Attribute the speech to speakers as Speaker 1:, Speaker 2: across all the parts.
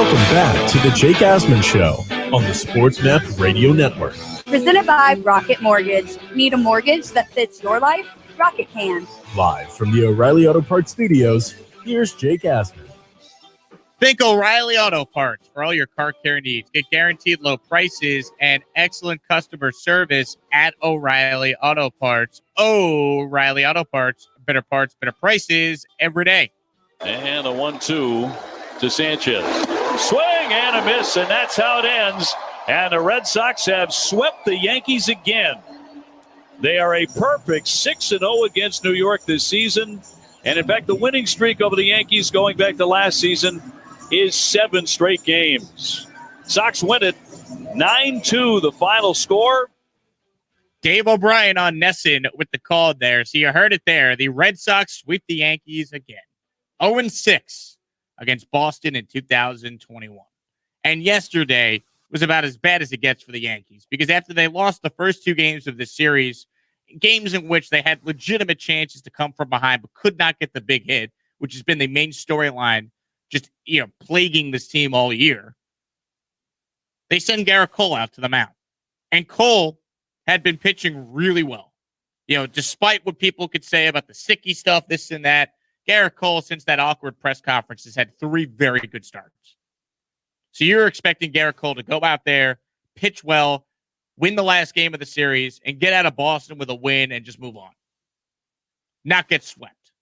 Speaker 1: Welcome back to the Jake Asman Show on the SportsMap Radio Network.
Speaker 2: Presented by Rocket Mortgage. Need a mortgage that fits your life? Rocket can.
Speaker 1: Live from the O'Reilly Auto Parts Studios, here's Jake Asman.
Speaker 3: Think O'Reilly Auto Parts for all your car care needs. Get guaranteed low prices and excellent customer service at O'Reilly Auto Parts. O'Reilly Auto Parts, better prices every day.
Speaker 4: And a 1-2 to Sanchez. Swing and a miss, and that's how it ends. And the Red Sox have swept the Yankees again. They are a perfect 6-0 against New York this season. And in fact, the winning streak over the Yankees going back to last season is 7 straight games. Sox win it 9-2, the final score.
Speaker 3: Dave O'Brien on Nesson with the call there. So you heard it there. The Red Sox sweep the Yankees again. 0-6 against Boston in 2021. And yesterday was about as bad as it gets for the Yankees, because after they lost the first 2 games of the series, games in which they had legitimate chances to come from behind but could not get the big hit, which has been the main storyline just, plaguing this team all year, they send Garrett Cole out to the mound. And Cole had been pitching really well. Despite what people could say about the sticky stuff, this and that, Garrett Cole, since that awkward press conference, has had 3 very good starts. So you're expecting Garrett Cole to go out there, pitch well, win the last game of the series, and get out of Boston with a win and just move on. Not get swept.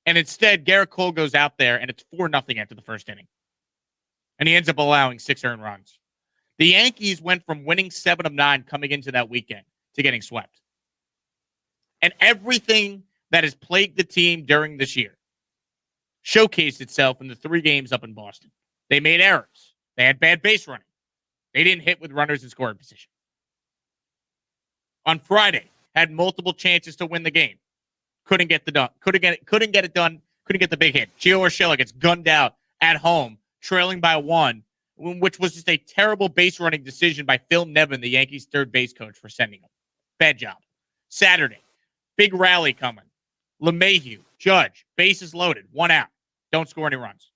Speaker 3: And instead, Garrett Cole goes out there, and it's 4-0 after the first inning. And he ends up allowing 6 earned runs. The Yankees went from winning 7 of 9 coming into that weekend to getting swept. And everything that has plagued the team during this year showcased itself in the 3 games up in Boston. They made errors. They had bad base running. They didn't hit with runners in scoring position. On Friday, had multiple chances to win the game. Couldn't get it done. Couldn't get the big hit. Gio Urshela gets gunned out at home, trailing by 1, which was just a terrible base running decision by Phil Nevin, the Yankees' third base coach, for sending him. Bad job. Saturday, big rally coming. LeMahieu, Judge, bases loaded, 1 out. Don't score any runs.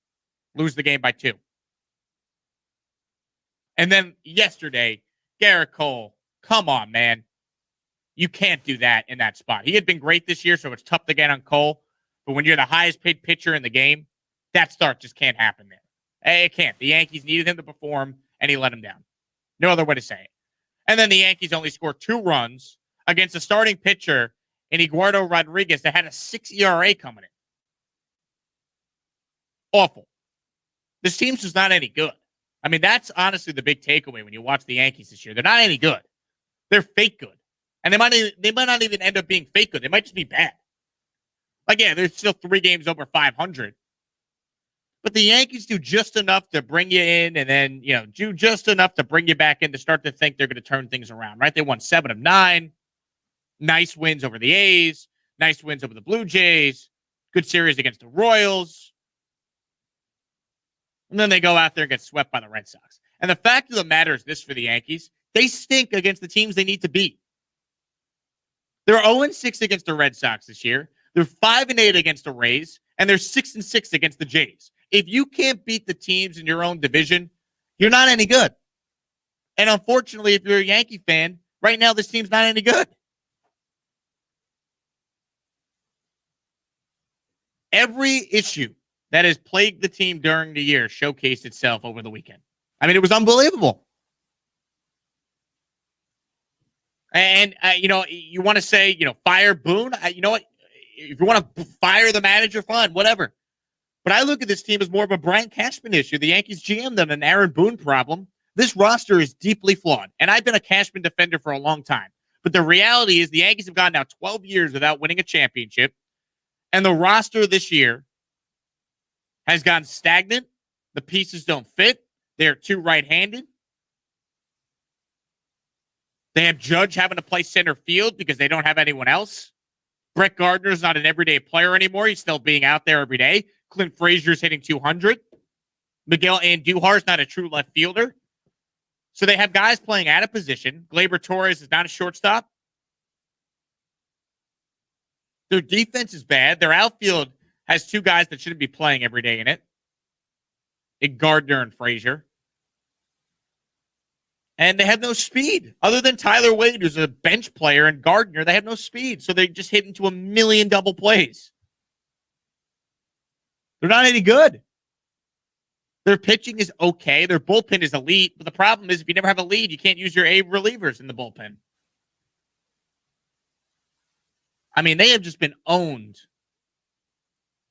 Speaker 3: Lose the game by 2. And then yesterday, Garrett Cole, come on, man. You can't do that in that spot. He had been great this year, so it's tough to get on Cole. But when you're the highest paid pitcher in the game, that start just can't happen there. It can't. The Yankees needed him to perform, and he let him down. No other way to say it. And then the Yankees only scored 2 runs against a starting pitcher in Eduardo Rodriguez that had a 6 ERA coming in. Awful. This team's just not any good. I mean, that's honestly the big takeaway when you watch the Yankees this year. They're not any good. They're fake good. And they might not even end up being fake good. They might just be bad. There's still 3 games over 500. But the Yankees do just enough to bring you in, and then, do just enough to bring you back in to start to think they're going to turn things around, right? They won 7 of 9. Nice wins over the A's. Nice wins over the Blue Jays. Good series against the Royals. And then they go out there and get swept by the Red Sox. And the fact of the matter is this for the Yankees: they stink against the teams they need to beat. They're 0-6 against the Red Sox this year. They're 5-8 against the Rays, and they're 6-6 against the Jays. If you can't beat the teams in your own division, you're not any good. And unfortunately, if you're a Yankee fan, right now this team's not any good. Every issue that has plagued the team during the year showcased itself over the weekend. I mean, it was unbelievable. And, you want to say, fire Boone? You know what? If you want to fire the manager, fine, whatever. But I look at this team as more of a Brian Cashman issue, the Yankees GM, than an Aaron Boone problem. This roster is deeply flawed. And I've been a Cashman defender for a long time. But the reality is the Yankees have gone now 12 years without winning a championship. And the roster this year has gone stagnant. The pieces don't fit. They're too right-handed. They have Judge having to play center field because they don't have anyone else. Brett Gardner's not an everyday player anymore. He's still being out there every day. Clint Frazier's hitting 200. Miguel Andujar's not a true left fielder. So they have guys playing out of position. Gleyber Torres is not a shortstop. Their defense is bad. Their outfield has 2 guys that shouldn't be playing every day in it. Gardner and Frazier. And they have no speed. Other than Tyler Wade, who's a bench player, and Gardner, they have no speed. So they just hit into a million double plays. They're not any good. Their pitching is okay. Their bullpen is elite. But the problem is if you never have a lead, you can't use your A relievers in the bullpen. I mean, they have just been owned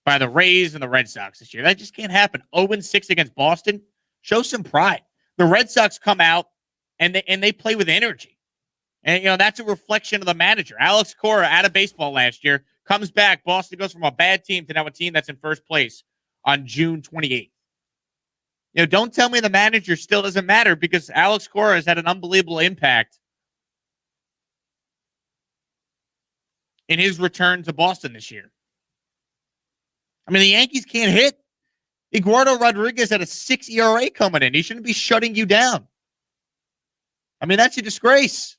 Speaker 3: by the Rays and the Red Sox this year. That just can't happen. 0-6 against Boston. Show some pride. The Red Sox come out and they play with energy. And, that's a reflection of the manager. Alex Cora, out of baseball last year, comes back. Boston goes from a bad team to now a team that's in first place on June 28th. Don't tell me the manager still doesn't matter, because Alex Cora has had an unbelievable impact in his return to Boston this year. I mean, the Yankees can't hit. Eduardo Rodriguez had a 6 ERA coming in. He shouldn't be shutting you down. I mean, that's a disgrace.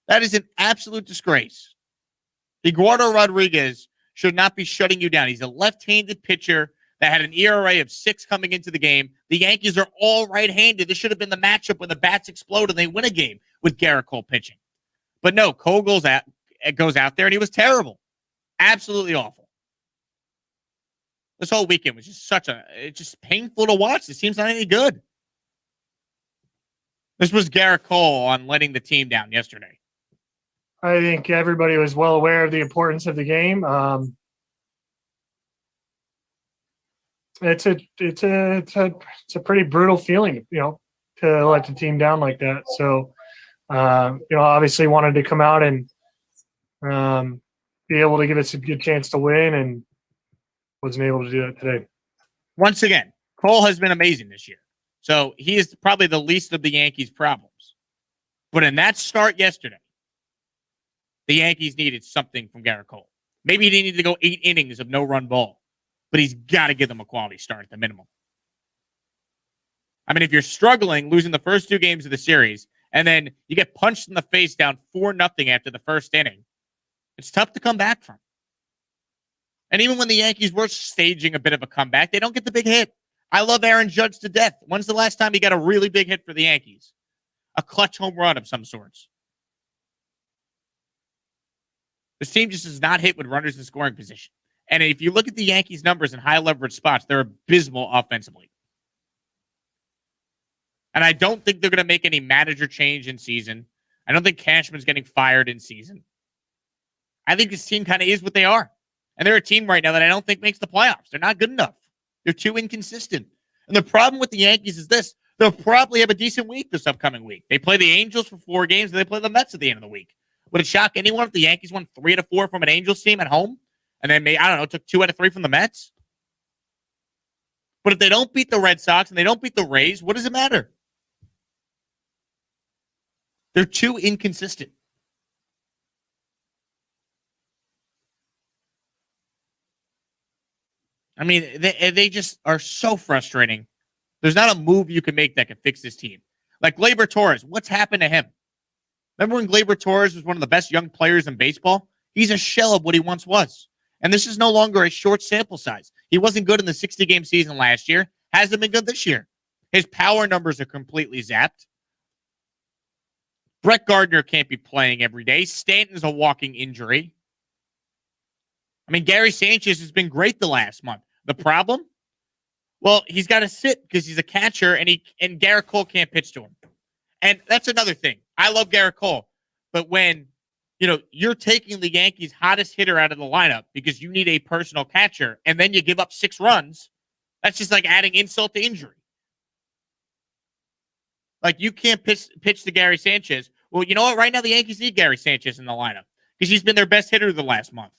Speaker 3: That is an absolute disgrace. Eduardo Rodriguez should not be shutting you down. He's a left-handed pitcher that had an ERA of 6 coming into the game. The Yankees are all right-handed. This should have been the matchup when the bats explode and they win a game with Garrett Cole pitching. But no, Cole goes out there and he was terrible. Absolutely awful. This whole weekend was just it's just painful to watch. This team's not any good. This was Garrett Cole on letting the team down yesterday.
Speaker 5: I think everybody was well aware of the importance of the game. It's a pretty brutal feeling, to let the team down like that. So, obviously wanted to come out and be able to give us a good chance to win, and wasn't able to do that today.
Speaker 3: Once again, Cole has been amazing this year. So he is probably the least of the Yankees' problems. But in that start yesterday, the Yankees needed something from Garrett Cole. Maybe he needed to go 8 innings of no-run ball, but he's got to give them a quality start at the minimum. I mean, if you're struggling, losing the first 2 games of the series, and then you get punched in the face down 4-0 after the first inning, it's tough to come back from. And even when the Yankees were staging a bit of a comeback, they don't get the big hit. I love Aaron Judge to death. When's the last time he got a really big hit for the Yankees? A clutch home run of some sorts. This team just does not hit with runners in scoring position. And if you look at the Yankees' numbers in high leverage spots, they're abysmal offensively. And I don't think they're going to make any manager change in season. I don't think Cashman's getting fired in season. I think this team kind of is what they are. And they're a team right now that I don't think makes the playoffs. They're not good enough. They're too inconsistent. And the problem with the Yankees is this. They'll probably have a decent week this upcoming week. They play the Angels for 4 games, and they play the Mets at the end of the week. Would it shock anyone if the Yankees won 3 out of 4 from an Angels team at home? And then, took 2 out of 3 from the Mets? But if they don't beat the Red Sox and they don't beat the Rays, what does it matter? They're too inconsistent. I mean, they just are so frustrating. There's not a move you can make that can fix this team. Like Gleyber Torres, what's happened to him? Remember when Gleyber Torres was one of the best young players in baseball? He's a shell of what he once was. And this is no longer a short sample size. He wasn't good in the 60-game season last year. Hasn't been good this year. His power numbers are completely zapped. Brett Gardner can't be playing every day. Stanton's a walking injury. I mean, Gary Sanchez has been great the last month. The problem? Well, he's got to sit because he's a catcher, and Garrett Cole can't pitch to him. And that's another thing. I love Garrett Cole. But when, you're taking the Yankees' hottest hitter out of the lineup because you need a personal catcher, and then you give up 6 runs, that's just like adding insult to injury. Like, you can't pitch to Gary Sanchez. Well, you know what? Right now, the Yankees need Gary Sanchez in the lineup because he's been their best hitter the last month.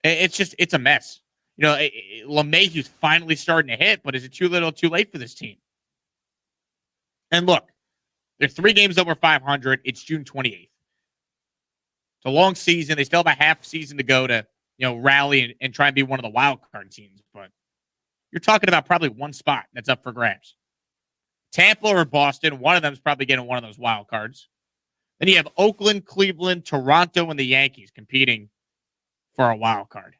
Speaker 3: It's a mess. LeMahieu's finally starting to hit, but is it too little, too late for this team? And look, they're 3 games over 500. It's June 28th. It's a long season. They still have a half season to go to, rally and try and be one of the wild card teams. But you're talking about probably one spot that's up for grabs. Tampa or Boston, one of them is probably getting one of those wild cards. Then you have Oakland, Cleveland, Toronto, and the Yankees competing for a wild card.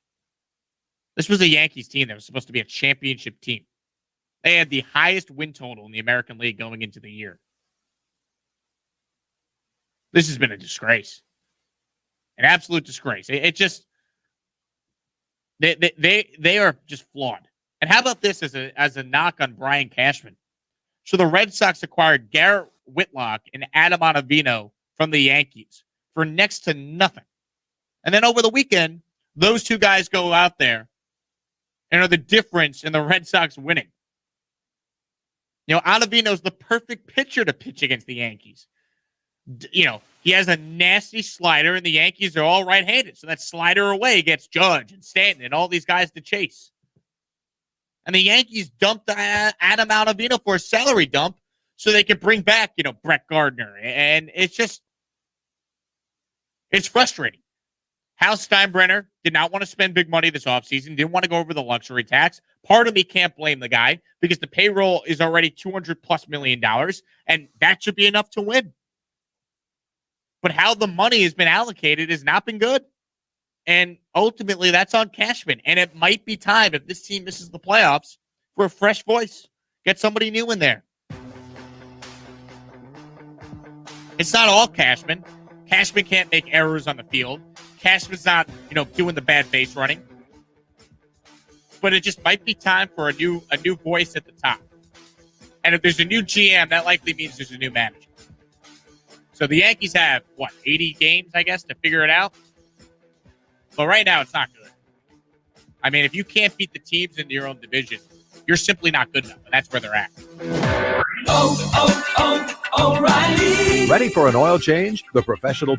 Speaker 3: This was a Yankees team that was supposed to be a championship team. They had the highest win total in the American League going into the year. This has been a disgrace. An absolute disgrace. It just they are just flawed. And how about this as a knock on Brian Cashman? So the Red Sox acquired Garrett Whitlock and Adam Ottavino from the Yankees for next to nothing. And then over the weekend, those two guys go out there and are the difference in the Red Sox winning. Ottavino's the perfect pitcher to pitch against the Yankees. He has a nasty slider, and the Yankees are all right-handed. So that slider away gets Judge and Stanton and all these guys to chase. And the Yankees dumped Adam Ottavino for a salary dump so they could bring back, Brett Gardner. And it's frustrating. Hal Steinbrenner did not want to spend big money this offseason, didn't want to go over the luxury tax. Part of me can't blame the guy because the payroll is already $200+ million, and that should be enough to win. But how the money has been allocated has not been good. And ultimately, that's on Cashman. And it might be time, if this team misses the playoffs, for a fresh voice. Get somebody new in there. It's not all Cashman. Cashman can't make errors on the field. Cashman's not, doing the bad base running. But it just might be time for a new voice at the top. And if there's a new GM, that likely means there's a new manager. So the Yankees have, 80 games, I guess, to figure it out? But right now, it's not good. I mean, if you can't beat the teams in your own division, you're simply not good enough, and that's where they're at.
Speaker 6: O'Reilly.
Speaker 7: Ready for an oil change? The professional